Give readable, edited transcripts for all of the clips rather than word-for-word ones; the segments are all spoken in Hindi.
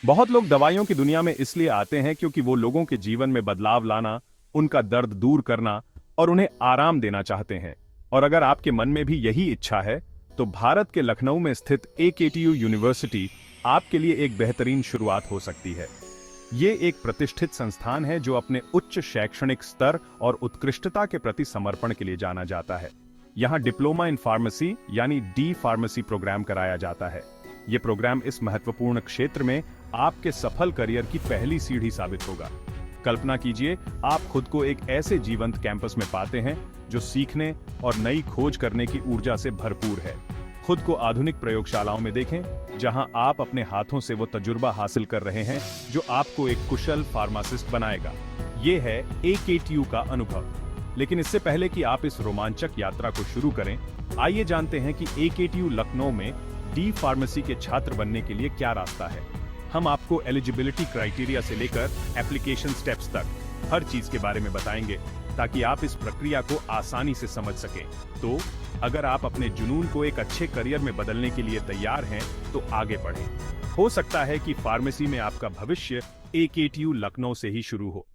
बहुत लोग दवाइयों की दुनिया में इसलिए आते हैं क्योंकि वो लोगों के जीवन में बदलाव लाना, उनका दर्द दूर करना और उन्हें आराम देना चाहते हैं। और अगर आपके मन में भी यही इच्छा है, तो भारत के लखनऊ में स्थित AKTU यूनिवर्सिटी आपके लिए एक बेहतरीन शुरुआत हो सकती है। ये एक प्रतिष्ठित संस्थान है जो अपने उच्च शैक्षणिक स्तर और उत्कृष्टता के प्रति समर्पण के लिए जाना जाता है। यहाँ डिप्लोमा इन फार्मेसी यानी डी फार्मेसी प्रोग्राम कराया जाता है। ये प्रोग्राम इस महत्वपूर्ण क्षेत्र में आपके सफल करियर की पहली सीढ़ी साबित होगा। कल्पना कीजिए, आप खुद को एक ऐसे जीवंत कैंपस में पाते हैं जो सीखने और नई खोज करने की ऊर्जा से भरपूर है। खुद को आधुनिक प्रयोगशालाओं में देखें, जहां आप अपने हाथों से वो तजुर्बा हासिल कर रहे हैं जो आपको एक कुशल फार्मासिस्ट बनाएगा। ये है AKTU का अनुभव। लेकिन इससे पहले कि आप इस रोमांचक यात्रा को शुरू करें, आइए जानते हैं कि AKTU लखनऊ में डी फार्मेसी के छात्र बनने के लिए क्या रास्ता है। हम आपको एलिजिबिलिटी क्राइटेरिया से लेकर एप्लीकेशन स्टेप्स तक हर चीज के बारे में बताएंगे, ताकि आप इस प्रक्रिया को आसानी से समझ सकें। तो अगर आप अपने जुनून को एक अच्छे करियर में बदलने के लिए तैयार हैं, तो आगे बढ़ें। हो सकता है कि फार्मेसी में आपका भविष्य AKTU लखनऊ से ही शुरू हो।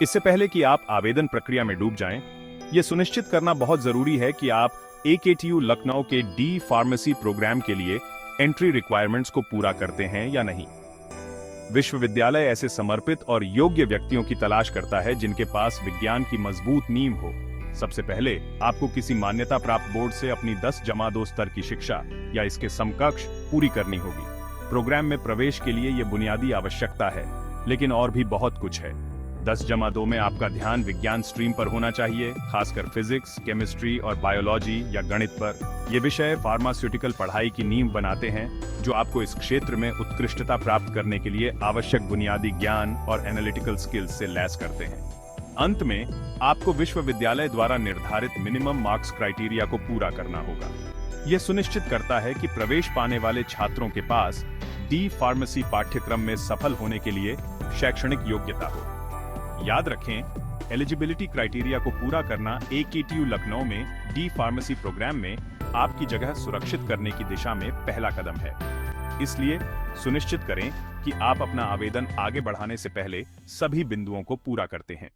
इससे पहले कि आप आवेदन प्रक्रिया में डूब जाएं, यह सुनिश्चित करना बहुत जरूरी है कि आप AKTU लखनऊ के डी फार्मेसी प्रोग्राम के लिए एंट्री रिक्वायरमेंट्स को पूरा करते हैं या नहीं। विश्वविद्यालय ऐसे समर्पित और योग्य व्यक्तियों की तलाश करता है जिनके पास विज्ञान की मजबूत नींव हो। सबसे पहले आपको किसी मान्यता प्राप्त बोर्ड से अपनी 10-2 स्तर की शिक्षा या इसके समकक्ष पूरी करनी होगी। प्रोग्राम में प्रवेश के लिए यह बुनियादी आवश्यकता है, लेकिन और भी बहुत कुछ है। 10-2 में आपका ध्यान विज्ञान स्ट्रीम पर होना चाहिए, खासकर फिजिक्स, केमिस्ट्री और बायोलॉजी या गणित पर। ये विषय फार्मास्यूटिकल पढ़ाई की नींव बनाते हैं, जो आपको इस क्षेत्र में उत्कृष्टता प्राप्त करने के लिए आवश्यक बुनियादी ज्ञान और एनालिटिकल स्किल्स से लैस करते हैं। अंत में आपको विश्वविद्यालय द्वारा निर्धारित मिनिमम मार्क्स क्राइटेरिया को पूरा करना होगा। यह सुनिश्चित करता है कि प्रवेश पाने वाले छात्रों के पास डी फार्मेसी पाठ्यक्रम में सफल होने के लिए शैक्षणिक योग्यता हो। याद रखें, एलिजिबिलिटी क्राइटेरिया को पूरा करना AKTU लखनऊ में डी फार्मेसी प्रोग्राम में आपकी जगह सुरक्षित करने की दिशा में पहला कदम है। इसलिए सुनिश्चित करें कि आप अपना आवेदन आगे बढ़ाने से पहले सभी बिंदुओं को पूरा करते हैं।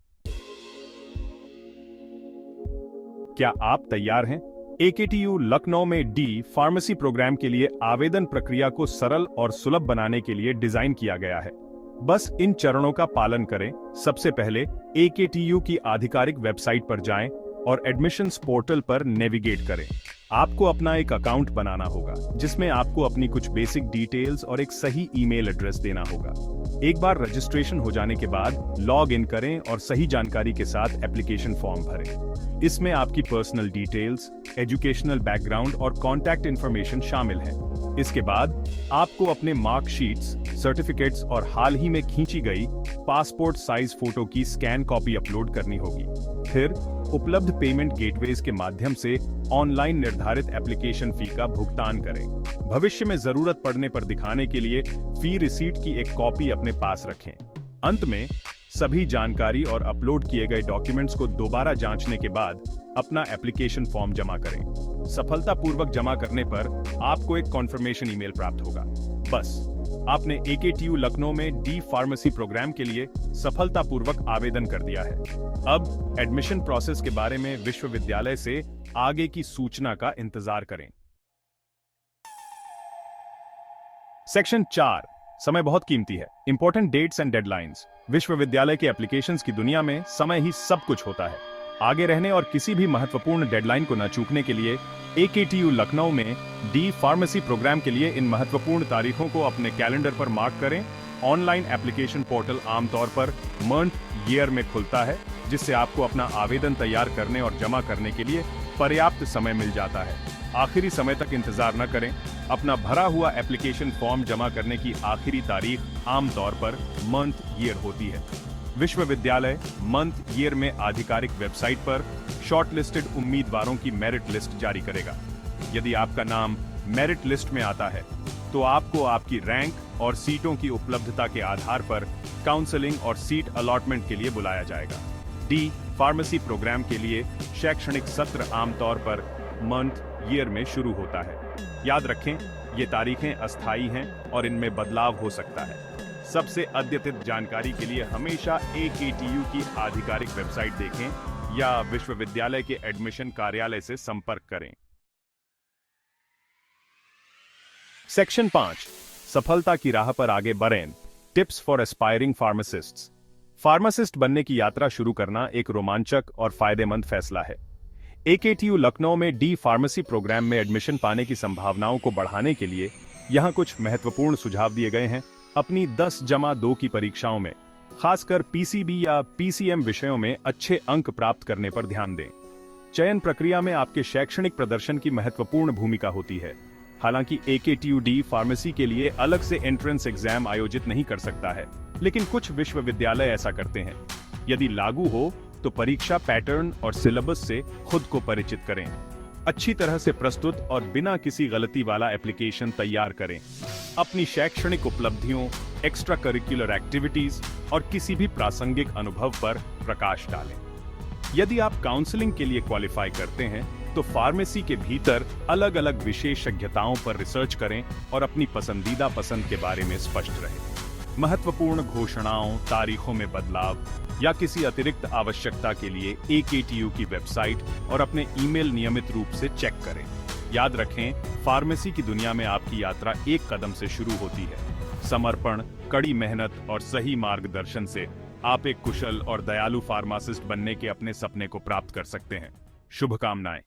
क्या आप तैयार हैं? AKTU लखनऊ में डी फार्मेसी प्रोग्राम के लिए आवेदन प्रक्रिया को सरल और सुलभ बनाने के लिए डिजाइन किया गया है। बस इन चरणों का पालन करें। सबसे पहले AKTU की आधिकारिक वेबसाइट पर जाएं और एडमिशंस पोर्टल पर नेविगेट करें। आपको अपना एक अकाउंट बनाना होगा, जिसमें आपको अपनी कुछ बेसिक डिटेल्स और एक सही ईमेल एड्रेस देना होगा। एक बार रजिस्ट्रेशन हो जाने के बाद लॉग इन करें और सही जानकारी के साथ एप्लीकेशन फॉर्म भरें। इसमें आपकी पर्सनल डिटेल्स, एजुकेशनल बैकग्राउंड और कॉन्टैक्ट इंफॉर्मेशन शामिल है। इसके बाद आपको अपने मार्कशीट्स, सर्टिफिकेट्स और हाल ही में खींची गई पासपोर्ट साइज फोटो की स्कैन कॉपी अपलोड करनी होगी। फिर उपलब्ध पेमेंट गेटवेज के माध्यम से ऑनलाइन निर्धारित एप्लीकेशन फी का भुगतान करें। भविष्य में जरूरत पड़ने पर दिखाने के लिए फी रिसीट की एक कॉपी अपने पास रखें। अंत में सभी जानकारी और अपलोड किए गए डॉक्यूमेंट्स को दोबारा जांचने के बाद अपना एप्लीकेशन फॉर्म जमा करें। सफलतापूर्वक जमा करने पर आपको एक कॉन्फर्मेशन ईमेल प्राप्त होगा। बस, आपने AKTU लखनऊ में डी फार्मेसी प्रोग्राम के लिए सफलतापूर्वक आवेदन कर दिया है। अब एडमिशन प्रोसेस के बारे में विश्वविद्यालय से आगे की सूचना का इंतजार करें। सेक्शन 4, समय बहुत कीमती है। Important dates and deadlines. विश्वविद्यालय के एप्लीकेशंस की दुनिया में समय ही सब कुछ होता है। आगे रहने और किसी भी महत्वपूर्ण डेडलाइन को न चूकने के लिए AKTU लखनऊ में डी फार्मेसी प्रोग्राम के लिए इन महत्वपूर्ण तारीखों को अपने कैलेंडर पर मार्क करें। ऑनलाइन एप्लीकेशन पोर्टल आमतौर पर मंथ ईयर में खुलता है, जिससे आपको अपना आवेदन तैयार करने और जमा करने के लिए पर्याप्त समय मिल जाता है। आखिरी समय तक इंतजार न करें। अपना भरा हुआ एप्लीकेशन फॉर्म जमा करने की आखिरी तारीख आमतौर पर मंथ ईयर होती है। विश्वविद्यालय मंथ ईयर में आधिकारिक वेबसाइट पर शॉर्टलिस्टेड उम्मीदवारों की मेरिट लिस्ट जारी करेगा। यदि आपका नाम मेरिट लिस्ट में आता है, तो आपको आपकी रैंक और सीटों की उपलब्धता के आधार पर काउंसलिंग और सीट अलॉटमेंट के लिए बुलाया जाएगा। डी फार्मेसी प्रोग्राम के लिए शैक्षणिक सत्र आमतौर पर मंथ ईयर में शुरू होता है। याद रखें, ये तारीखें अस्थायी हैं और इनमें बदलाव हो सकता है। सबसे अद्यतित जानकारी के लिए हमेशा AKTU की आधिकारिक वेबसाइट देखें या विश्वविद्यालय के एडमिशन कार्यालय से संपर्क करें। सेक्शन 5, सफलता की राह पर आगे बढ़ें। Tips for aspiring pharmacists. Pharmacist बनने की यात्रा शुरू करना एक रोमांचक और फायदेमंद फैसला है। AKTU लखनऊ में डी फार्मेसी प्रोग्राम में एडमिशन पाने की संभावनाओं को बढ़ाने के लिए यहां कुछ महत्वपूर्ण सुझाव दिए गए हैं। अपनी 10+2 की परीक्षाओं में, खासकर PCB या PCM विषयों में अच्छे अंक प्राप्त करने पर ध्यान दें। चयन प्रक्रिया में आपके शैक्षणिक प्रदर्शन की महत्वपूर्ण भूमिका होती है। हालांकि AKTU डी फार्मेसी के लिए अलग से एंट्रेंस एग्जाम आयोजित नहीं कर सकता है, लेकिन कुछ विश्वविद्यालय ऐसा करते हैं। यदि लागू हो तो परीक्षा पैटर्न और सिलेबस से खुद को परिचित करें। अच्छी तरह से प्रस्तुत और बिना किसी गलती वाला एप्लीकेशन तैयार करें। अपनी शैक्षणिक उपलब्धियों, एक्स्ट्रा करिकुलर एक्टिविटीज और किसी भी प्रासंगिक अनुभव पर प्रकाश डालें। यदि आप काउंसलिंग के लिए क्वालिफाई करते हैं तो फार्मेसी के भीतर अलग अलग विशेषज्ञताओं पर रिसर्च करें और अपनी पसंदीदा पसंद के बारे में स्पष्ट रहें। महत्वपूर्ण घोषणाओं, तारीखों में बदलाव या किसी अतिरिक्त आवश्यकता के लिए AKTU की वेबसाइट और अपने ईमेल नियमित रूप से चेक करें। याद रखें, फार्मेसी की दुनिया में आपकी यात्रा एक कदम से शुरू होती है। समर्पण, कड़ी मेहनत और सही मार्गदर्शन से आप एक कुशल और दयालु फार्मासिस्ट बनने के अपने सपने को प्राप्त कर सकते हैं। शुभकामनाएं।